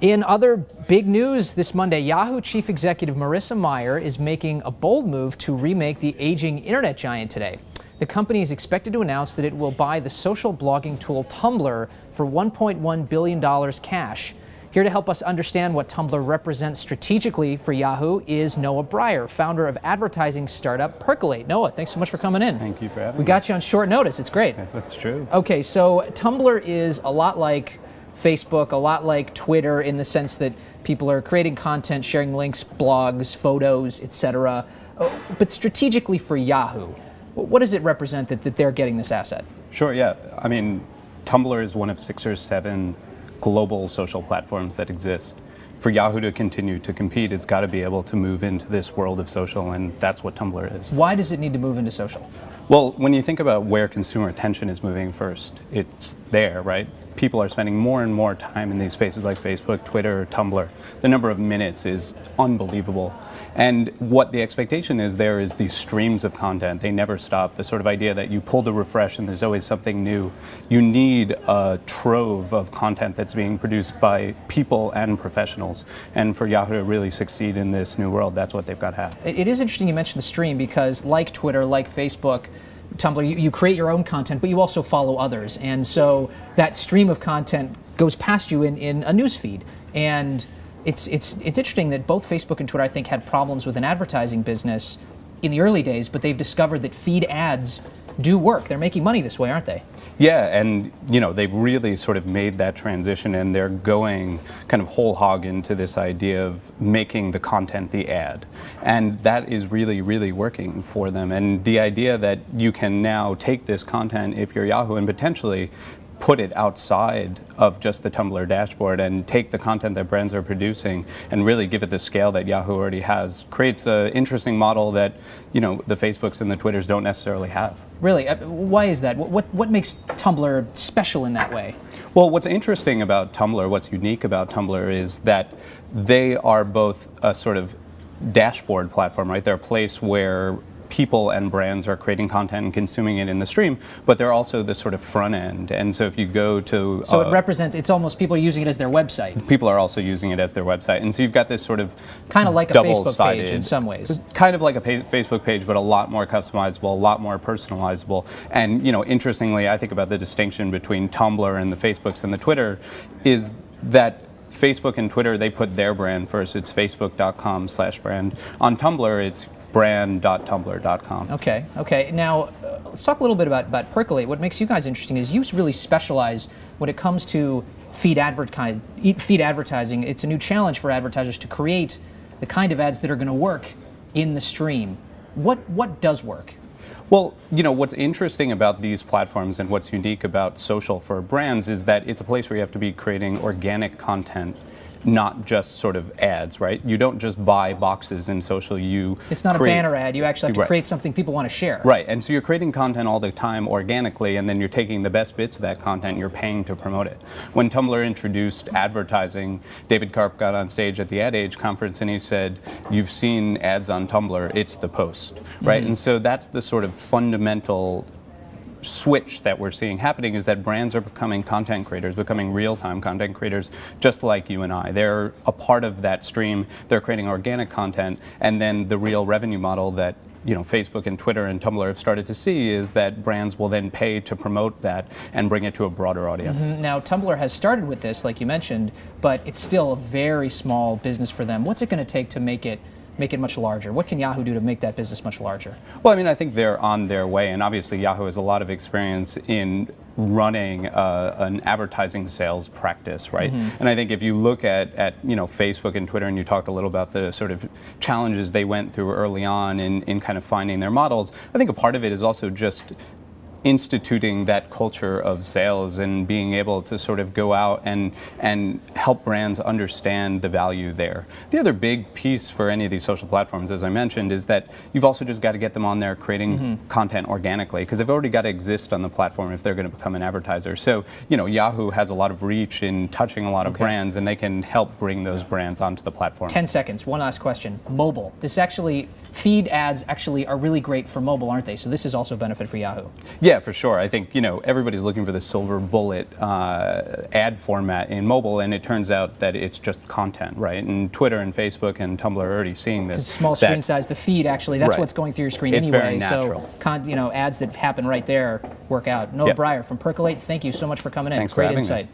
In other big news this Monday, Yahoo chief executive Marissa Mayer is making a bold move to remake the aging internet giant today. The company is expected to announce that it will buy the social blogging tool Tumblr for $1.1 billion cash. Here to help us understand what Tumblr represents strategically for Yahoo is Noah Breyer, founder of advertising startup Percolate. Noah, thanks so much for coming in. Thank you for having me. We got you on short notice. It's great. That's true. Okay, so Tumblr is a lot like Facebook, a lot like Twitter in the sense that people are creating content, sharing links, blogs, photos, etc. But strategically for Yahoo, what does it represent that they're getting this asset? Sure, yeah. I mean, Tumblr is one of 6 or 7 global social platforms that exist. For Yahoo to continue to compete, it's got to be able to move into this world of social, and that's what Tumblr is. Why does it need to move into social? Well, when you think about where consumer attention is moving first, it's there, right? People are spending more and more time in these spaces like Facebook, Twitter, Tumblr. The number of minutes is unbelievable. And what the expectation is there is these streams of content. They never stop. The sort of idea that you pull to refresh and there's always something new. You need a trove of content that's being produced by people and professionals. And for Yahoo to really succeed in this new world, that's what they've got to have. It is interesting you mentioned the stream because like Twitter, like Facebook, Tumblr, you create your own content, but you also follow others. And so that stream of content goes past you in a news feed. And it's interesting that both Facebook and Twitter, I think, had problems with an advertising business in the early days, but they've discovered that feed ads do work. They're making money this way, aren't they? Yeah, and they've really sort of made that transition, and they're going kind of whole hog into this idea of making the content the ad. And that is really, really working for them. And the idea that you can now take this content, if you're Yahoo, and potentially put it outside of just the Tumblr dashboard and take the content that brands are producing and really give it the scale that Yahoo already has, creates an interesting model that the Facebooks and the Twitters don't necessarily have. Really? Why is that? What makes Tumblr special in that way? Well, what's interesting about Tumblr, what's unique about Tumblr is that they are both a sort of dashboard platform, right? They're a place where people and brands are creating content and consuming it in the stream, but they're also the sort of front end. And so if you go to... So it represents, it's almost people are using it as their website. People are also using it as their website. And so you've got this sort of kind of like a Facebook page in some ways. Kind of like a Facebook page, but a lot more customizable, a lot more personalizable. And, interestingly, I think about the distinction between Tumblr and the Facebooks and the Twitter is that Facebook and Twitter, they put their brand first. It's facebook.com/brand. On Tumblr, it's brand.tumblr.com. Okay. Now, let's talk a little bit about Percolate. What makes you guys interesting is you really specialize when it comes to feed advertising. It's a new challenge for advertisers to create the kind of ads that are going to work in the stream. What does work? Well, what's interesting about these platforms and what's unique about social for brands is that it's a place where you have to be creating organic content, not just sort of ads, right? You don't just buy boxes in social, It's not a banner ad, you actually have to create something people want to share. Right, and so you're creating content all the time organically, and then you're taking the best bits of that content and you're paying to promote it. When Tumblr introduced advertising, David Karp got on stage at the Ad Age conference and he said, you've seen ads on Tumblr, it's the post, right? And so that's the sort of fundamental switch that we're seeing happening, is that brands are becoming content creators, becoming real-time content creators, just like you and I. They're a part of that stream. They're creating organic content, and then the real revenue model that Facebook and Twitter and Tumblr have started to see is that brands will then pay to promote that and bring it to a broader audience. Now, Tumblr has started with this, like you mentioned, but it's still a very small business for them. What's it going to take to make it much larger? What can Yahoo do to make that business much larger? Well, I mean, I think they're on their way, and obviously Yahoo has a lot of experience in running an advertising sales practice, right? And I think if you look at Facebook and Twitter, and you talked a little about the sort of challenges they went through early on in kind of finding their models, I think a part of it is also just instituting that culture of sales and being able to sort of go out and help brands understand the value there. The other big piece for any of these social platforms, as I mentioned, is that you've also just got to get them on there creating content organically, because they've already got to exist on the platform if they're going to become an advertiser. So, Yahoo has a lot of reach in touching a lot of brands, and they can help bring those brands onto the platform. 10 seconds, one last question. Mobile. Feed ads actually are really great for mobile, aren't they? So this is also a benefit for Yahoo. Yeah, Yeah, for sure. I think, everybody's looking for the silver bullet ad format in mobile, and it turns out that it's just content, right? And Twitter and Facebook and Tumblr are already seeing this. Small screen size, the feed actually, that's Right. what's going through your screen It's anyway. very natural. So, ads that happen right there work out. Noah Breyer from Percolate, thank you so much for coming in. Thanks for Great having me. insight.